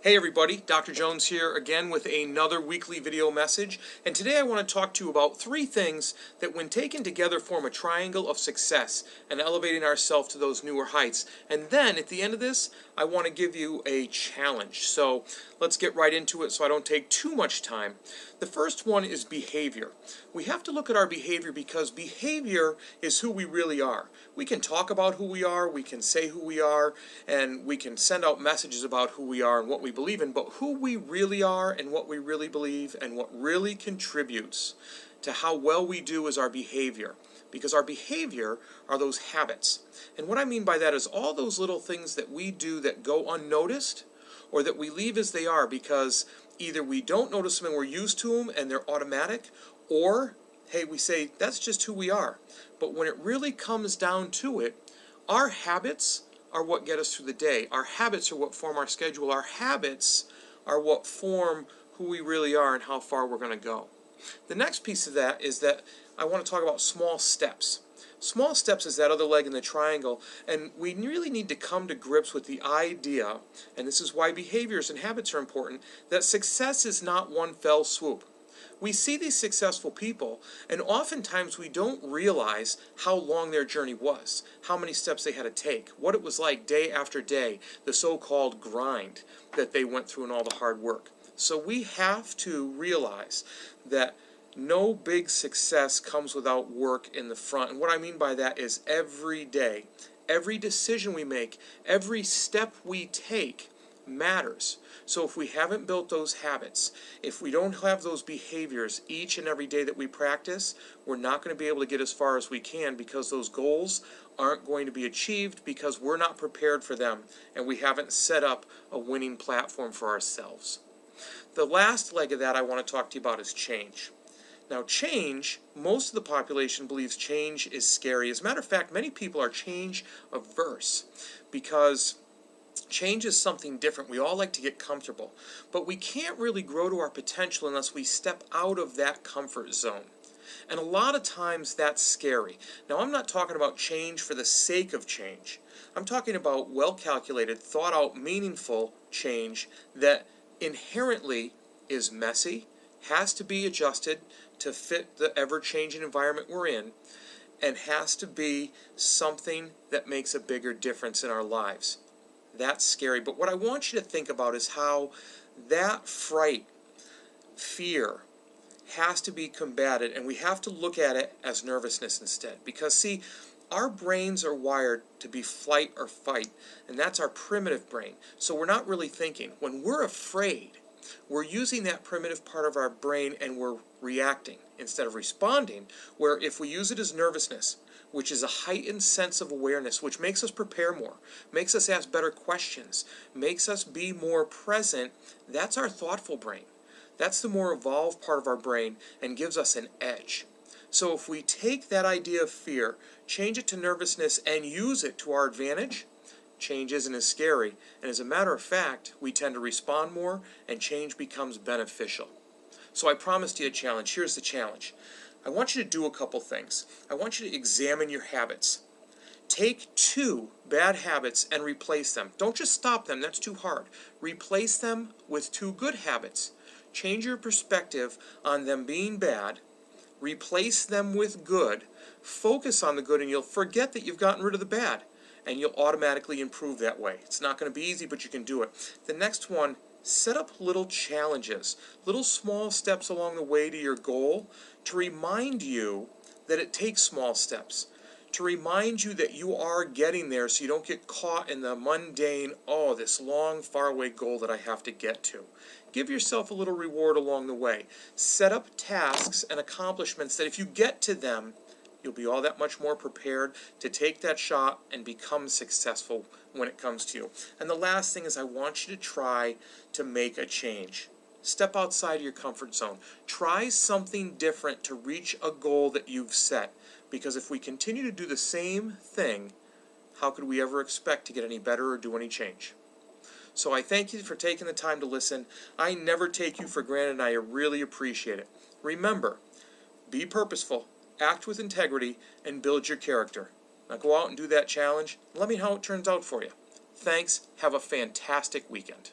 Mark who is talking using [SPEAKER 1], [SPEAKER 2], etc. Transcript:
[SPEAKER 1] Hey everybody, Dr. Jones here again with another weekly video message, and today I want to talk to you about three things that when taken together form a triangle of success and elevating ourselves to those newer heights. And then at the end of this, I want to give you a challenge. So let's get right into it so I don't take too much time. The first one is behavior. We have to look at our behavior because behavior is who we really are. We can talk about who we are, we can say who we are, and we can send out messages about who we are and what we believe in, but who we really are and what we really believe and what really contributes to how well we do is our behavior. Because our behavior are those habits. And what I mean by that is all those little things that we do that go unnoticed or that we leave as they are because either we don't notice them and we're used to them and they're automatic, or, hey, we say, that's just who we are. But when it really comes down to it, our habits are what get us through the day. Our habits are what form our schedule. Our habits are what form who we really are and how far we're going to go. The next piece of that is that I want to talk about small steps. Small steps is that other leg in the triangle, and we really need to come to grips with the idea, and this is why behaviors and habits are important, that success is not one fell swoop. We see these successful people, and oftentimes we don't realize how long their journey was, how many steps they had to take, what it was like day after day, the so-called grind that they went through and all the hard work. So we have to realize that no big success comes without work in the front. And what I mean by that is every day, every decision we make, every step we take matters. So if we haven't built those habits, if we don't have those behaviors each and every day that we practice, we're not going to be able to get as far as we can because those goals aren't going to be achieved because we're not prepared for them and we haven't set up a winning platform for ourselves. The last leg of that I want to talk to you about is change. Now change, most of the population believes change is scary. As a matter of fact, many people are change averse because change is something different. We all like to get comfortable, but we can't really grow to our potential unless we step out of that comfort zone. And a lot of times that's scary. Now I'm not talking about change for the sake of change. I'm talking about well-calculated, thought-out, meaningful change that inherently is messy, has to be adjusted to fit the ever-changing environment we're in, and has to be something that makes a bigger difference in our lives. That's scary. But what I want you to think about is how that fright, fear, has to be combated, and we have to look at it as nervousness instead. Because, see, our brains are wired to be flight or fight, and that's our primitive brain. So we're not really thinking. When we're afraid, we're using that primitive part of our brain and we're reacting instead of responding, where if we use it as nervousness, which is a heightened sense of awareness, which makes us prepare more, makes us ask better questions, makes us be more present, that's our thoughtful brain. That's the more evolved part of our brain and gives us an edge. So if we take that idea of fear, change it to nervousness, and use it to our advantage, change isn't as scary, and as a matter of fact, we tend to respond more, and change becomes beneficial. So I promised you a challenge. Here's the challenge. I want you to do a couple things. I want you to examine your habits. Take 2 bad habits and replace them. Don't just stop them, that's too hard. Replace them with 2 good habits. Change your perspective on them being bad. Replace them with good. Focus on the good, and you'll forget that you've gotten rid of the bad. And you'll automatically improve that way. It's not going to be easy, but you can do it. The next one, set up little challenges, little small steps along the way to your goal to remind you that it takes small steps, to remind you that you are getting there so you don't get caught in the mundane, oh, this long, faraway goal that I have to get to. Give yourself a little reward along the way. Set up tasks and accomplishments that if you get to them, you'll be all that much more prepared to take that shot and become successful when it comes to you. And the last thing is I want you to try to make a change. Step outside of your comfort zone. Try something different to reach a goal that you've set. Because if we continue to do the same thing, how could we ever expect to get any better or do any change? So I thank you for taking the time to listen. I never take you for granted, and I really appreciate it. Remember, be purposeful. Act with integrity, and build your character. Now go out and do that challenge. Let me know how it turns out for you. Thanks. Have a fantastic weekend.